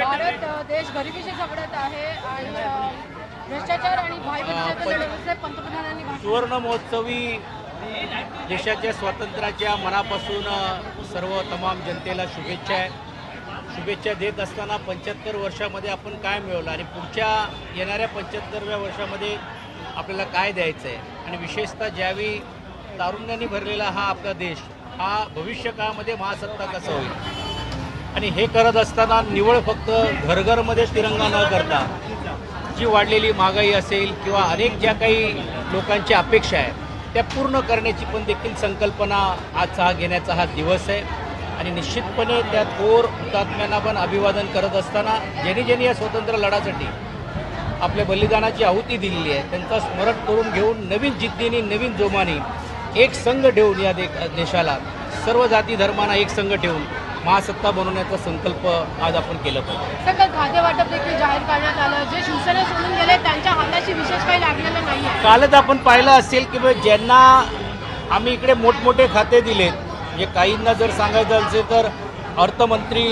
भारत देश गरिबीशी झगडत आहे आणि भ्रष्टाचार आणि भाईबंदीच्या लढ्यामध्ये पंतप्रधानांनी सुवर्ण महोत्सवी देशाच्या स्वातंत्र्याच्या मनापासून सर्व तमाम जनतेला शुभेच्छा देत असताना 75 वर्षामध्ये आपण काय मिळवलं आणि पुढच्या येणाऱ्या 75व्या वर्षामध्ये आपल्याला काय द्यायचं आहे आणि विशेषतः ज्यावेळी तारुण्याने भरलेला हा आपला देश हा भविष्यकाळामध्ये महासत्ता कसा होईल आणि हे करत असताना निवळ फक्त घरघरमध्ये तिरंगा न करता जी वाढलेली महागाई असेल किंवा अनेक ज्या काही लोकांची अपेक्षा आहे त्या पूर्ण करण्याची पण देखील संकल्पना आजचा हा घेण्याचा हा दिवस आहे आणि निश्चितपणे त्या थोर हुतात्म्यांना पण अभिवादन करत असताना ज्यांनी या स्वातंत्र्य लढ्यासाठी आपल्या बलिदानाची आहुती दिलेली आहे त्यांचा स्मरण करून घेऊन नवीन जिद्दीने नवीन जोमाने एक संघ ठेवून या देशाला सर्व जाती धर्मांना एक संघ ठेवून महासत्ता बनवण्याचा संकल्प आज आपण केलं पाहिजे. सगळं खाद्य वाटप देखील जाहीर करण्यात आलं. जे शिवसेना सोडून गेले त्यांच्या हाताशी विशेष काही लागलेलं नाही आहे. कालच आपण पाहिलं असेल की ज्यांना आम्ही इकडे मोठमोठे खाते दिलेत म्हणजे काहींना जर सांगायचं असेल तर अर्थमंत्री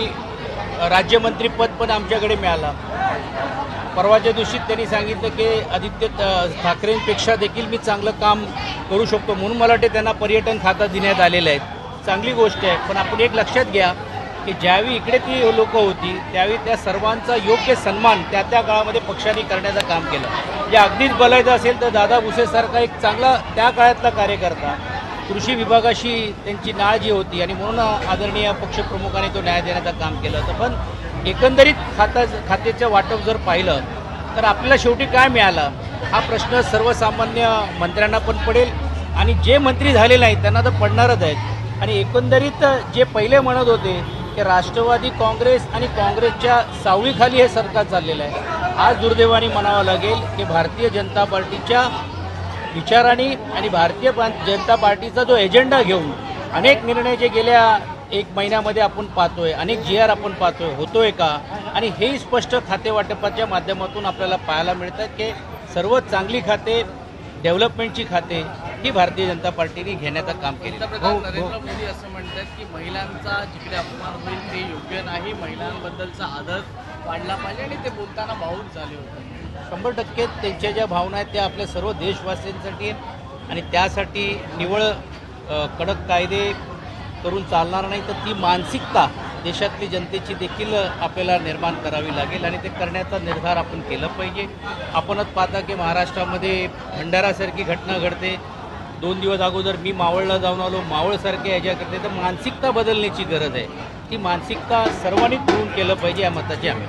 राज्यमंत्री पद पण आमच्याकडे मिळालं. परवाच्या दिवशी त्यांनी सांगितलं की आदित्य ठाकरेंपेक्षा देखील मी चांगलं काम करू शकतो म्हणून मला वाटते त्यांना पर्यटन खातं देण्यात आलेलं आहे. चांगली गोष्ट आहे पण आपण एक लक्षात घ्या की ज्यावेळी इकडे ती लोक होती त्यावेळी त्या सर्वांचा योग्य सन्मान त्या काळामध्ये पक्षाने करण्याचं काम केलं. जे अगदीच बोलायचं असेल तर दादा भुसेसारखा एक चांगला त्या काळातला कार्यकर्ता कृषी विभागाशी त्यांची नाळ जी होती आणि म्हणून आदरणीय पक्षप्रमुखाने तो न्याय देण्याचं काम केलं होतं. पण एकंदरीत खात्याचं वाटप जर पाहिलं तर आपल्याला शेवटी काय मिळालं हा प्रश्न सर्वसामान्य मंत्र्यांना पण पडेल आणि जे मंत्री झाले नाहीत त्यांना तर पडणारच आहेत. आणि एकंदरीत जे पहिले म्हणत होते की राष्ट्रवादी काँग्रेस आणि काँग्रेसच्या सावळीखाली हे सरकार चाललेलं आहे. आज दुर्दैवाने म्हणावं लागेल की भारतीय जनता पार्टीच्या विचारांनी आणि भारतीय जनता पार्टीचा जो एजेंडा घेऊन अनेक निर्णय जे गेल्या एक महिन्यामध्ये आपण पाहतोय अनेक GR आपण पाहतोय होतोय का आणि हेही स्पष्ट खाते वाटपाच्या माध्यमातून आपल्याला पाहायला मिळतात की सर्व चांगली खाते डेव्हलपमेंटची खाते ही भारतीय जनता पार्टीने घेण्याचं काम केलं. नरेंद्र मोदी असं म्हणतात की महिलांचा जिकडे अपमान होईल ते योग्य नाही. महिलांबद्दलचा आदर वाढला पाहिजे आणि ते बोलताना भावूक झाले होते. 100% त्यांच्या ज्या भावना आहेत त्या आपल्या सर्व देशवासियांसाठी आहेत आणि त्यासाठी निवळ कडक कायदे करून चालणार नाही तर ती मानसिकता देशातली जनतेची देखील आपल्याला निर्माण करावी लागेल आणि ते करण्याचा निर्धार आपण केलं पाहिजे. आपणच पाहता की महाराष्ट्रामध्ये भंडारासारखी घटना घडते. 2 दिवस अगोदर मी मावळला जाऊन आलो. मावळसारख्या ह्याच्या करते तर मानसिकता बदलण्याची गरज आहे. ती मानसिकता सर्वांनीच मिळून केलं पाहिजे या मताची आम्ही.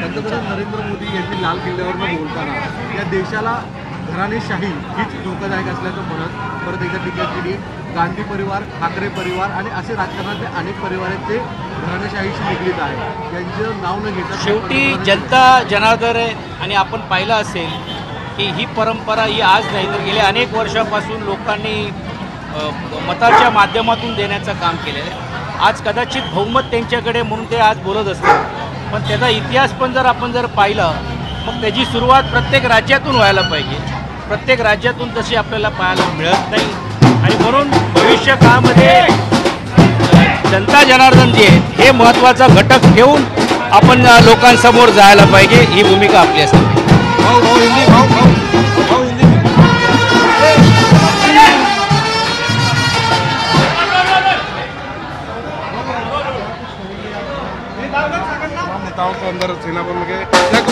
पंतप्रधान नरेंद्र मोदी यांनी लाल किल्ल्यावरनं बोलताना या देशाला घराणेशाही हीच धोकादायक असल्याचं म्हणत परत एकदा टीका केली. गांधी परिवार ठाकरे परिवार आणि असे राजकारणातले अनेक परिवार आहेत ते घराणेशाहीशी निगडीत आहे यांचं नाव न घेता शेवटी जनता जनार्दन आहे आणि आपण पाहिलं असेल की ही परंपरा ही आज नाही तर गेल्या अनेक वर्षापासून लोकांनी मताच्या माध्यमातून देण्याचं काम केलेलं आहे. आज कदाचित बहुमत त्यांच्याकडे म्हणून ते आज बोलत असतात पण त्याचा इतिहास पण जर आपण पाहिलं मग त्याची सुरुवात प्रत्येक राज्यातून व्हायला पाहिजे. प्रत्येक राज्यातून तशी आपल्याला पाहायला मिळत नाही आणि म्हणून भविष्य काळामध्ये जनता जनार्दन जे आहे हे महत्त्वाचा घटक ठेवून आपण लोकांसमोर जायला पाहिजे ही भूमिका आपली असते.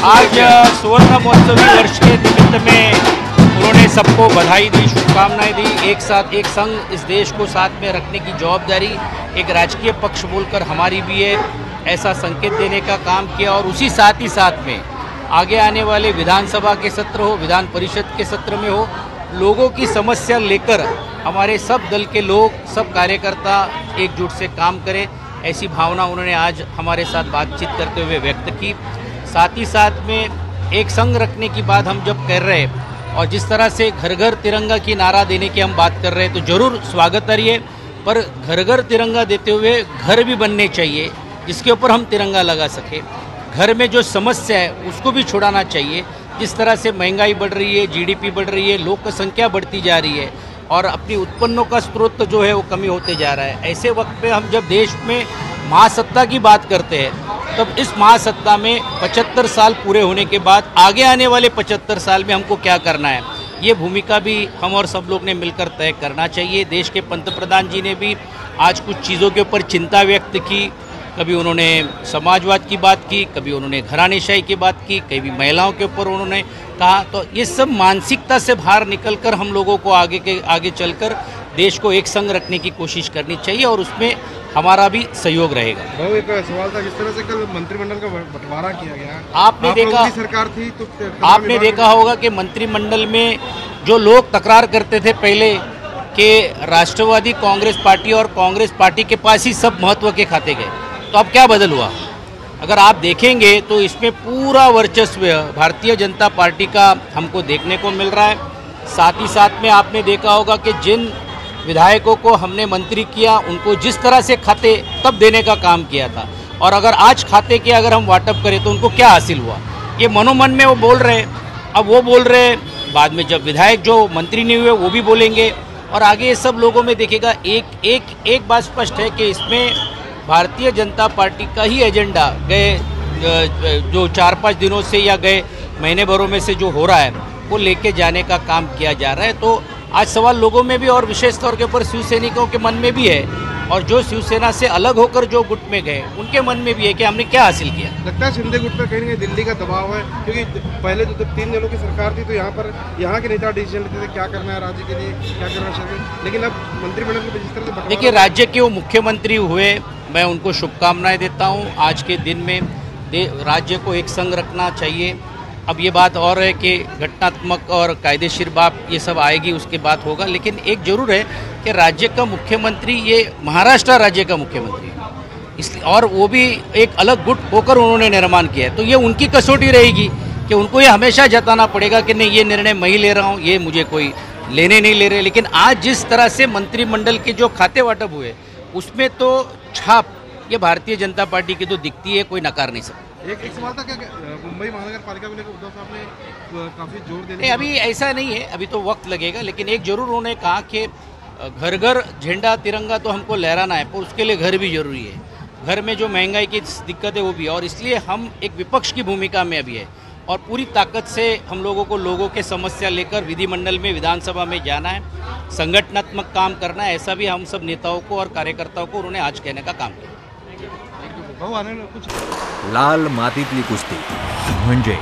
आज सुवर्ण महोत्सवी वर्ष के निमित्त में उन्होंने सबको बधाई दी, शुभकामनाएं दी. एक साथ एक संघ इस देश को साथ में रखने की जवाबदारी एक राजकीय पक्ष बोलकर हमारी भी है ऐसा संकेत देने का काम किया. और उसी साथ ही साथ में आगे आने वाले विधानसभा के सत्र हो विधान परिषद के सत्र में हो लोगों की समस्या लेकर हमारे सब दल के लोग सब कार्यकर्ता एकजुट से काम करें ऐसी भावना उन्होंने आज हमारे साथ बातचीत करते हुए व्यक्त की. साथ ही साथ में एक संघ रखने की बात हम जब कर रहे हैं और जिस तरह से घर घर तिरंगा की नारा देने की हम बात कर रहे हैं तो ज़रूर स्वागत है. पर घर घर तिरंगा देते हुए घर भी बनने चाहिए जिसके ऊपर हम तिरंगा लगा सके. घर में जो समस्या है उसको भी छुड़ाना चाहिए. जिस तरह से महंगाई बढ़ रही है, GDP बढ़ रही है, लोक संख्या बढ़ती जा रही है, और अपनी उत्पन्नों का स्रोत जो है वो कमी होते जा रहा है। ऐसे वक्त पे हम जब देश में महासत्ता की बात करते हैं तब इस महासत्ता में 75 साल पूरे होने के बाद आगे आने वाले 75 साल में हमको क्या करना है, ये भूमिका भी हम और सब लोग ने मिलकर तय करना चाहिए। देश के पंतप्रधान जी ने भी आज कुछ चीज़ों के ऊपर चिंता व्यक्त की। कभी उन्होंने समाजवाद की बात की, कभी उन्होंने घरानेशाही की बात की, कभी महिलाओं के ऊपर उन्होंने कहा। तो ये सब मानसिकता से बाहर निकलकर हम लोगों को आगे चलकर देश को एक संग रखने की कोशिश करनी चाहिए और उसमें हमारा भी सहयोग रहेगा। भाऊ, एक सवाल था, जिस तरह से कल मंत्रिमंडल का बंटवारा किया गया, आपने देखा, सरकार थी तो आपने देखा होगा कि मंत्रिमंडल में जो लोग तकरार करते थे पहले कि राष्ट्रवादी कांग्रेस पार्टी और कांग्रेस पार्टी के पास ही सब महत्व के खाते गए, तो अब क्या बदल हुआ? अगर आप देखेंगे तो इसमें पूरा वर्चस्व भारतीय जनता पार्टी का हमको देखने को मिल रहा है। साथ ही साथ में आपने देखा होगा कि जिन विधायकों को हमने मंत्री किया उनको जिस तरह से खाते तब देने का काम किया था, और अगर आज खाते के अगर हम वाटअप करें तो उनको क्या हासिल हुआ, ये मनोमन में वो बोल रहे हैं। अब वो बोल रहे हैं, बाद में जब विधायक जो मंत्री नहीं हुए वो भी बोलेंगे, और आगे ये सब लोगों में देखेगा। एक बात स्पष्ट है कि इसमें भारतीय जनता पार्टी का ही एजेंडा गए जो 4-5 दिनों से या गए महीने भरों में से जो हो रहा है वो लेके जाने का काम किया जा रहा है। तो आज सवाल लोगों में भी और विशेष तौर के ऊपर शिव सैनिकों के मन में भी है, और जो शिवसेना से अलग होकर जो गुट में गए उनके मन में भी है कि हमने क्या हासिल किया। लगता है शिंदे गुट पर कहीं ना कहीं दिल्ली का दबाव है, क्योंकि पहले तो 3 दलों की सरकार थी तो यहाँ के नेता डिसीजन लेते थे क्या करना है राज्य के लिए, क्या करना चाहिए, लेकिन अब मंत्रिमंडल में जिस तरह से देखिए, राज्य के वो मुख्यमंत्री हुए, मैं उनको शुभकामनाएं देता हूँ। आज के दिन में राज्य को एक संग रखना चाहिए। अब ये बात और है कि घटनात्मक और कायदेशीर बात ये सब आएगी, उसके बाद होगा, लेकिन एक जरूर है कि राज्य का मुख्यमंत्री ये महाराष्ट्र राज्य का मुख्यमंत्री है, इसलिए, और वो भी एक अलग गुट होकर उन्होंने निर्माण किया है। तो ये उनकी कसौटी रहेगी कि उनको ये हमेशा जताना पड़ेगा कि नहीं, ये निर्णय मैं ही ले रहा हूँ, ये मुझे कोई लेने नहीं ले रहे। लेकिन आज जिस तरह से मंत्रिमंडल के जो खाते वाटप हुए उसमें तो छाप ये भारतीय जनता पार्टी की तो दिखती है, कोई नकार नहीं सकता। एक सवाल था, क्या मुंबई महानगर पालिका को लेकर उद्धव साहब ने काफी जोर दे नहीं, अभी ऐसा नहीं है, अभी तो वक्त लगेगा, लेकिन एक जरूर उन्होंने कहा कि घर घर झंडा तिरंगा तो हमको लहराना है, पर उसके लिए घर भी जरूरी है। घर में जो महंगाई की दिक्कत है वो भी, और इसलिए हम एक विपक्ष की भूमिका में अभी है, और पूरी ताकत से हम लोगों के समस्या लेकर विधिमंडल में, विधानसभा में जाना है, संगठनात्मक काम करना है। ऐसा भी हम सब नेताओं को और कार्यकर्ताओं को उन्होंने आज कहने का काम किया। भाऊ, आने कुछ लाल मातीतली कुस्ती म्हणजे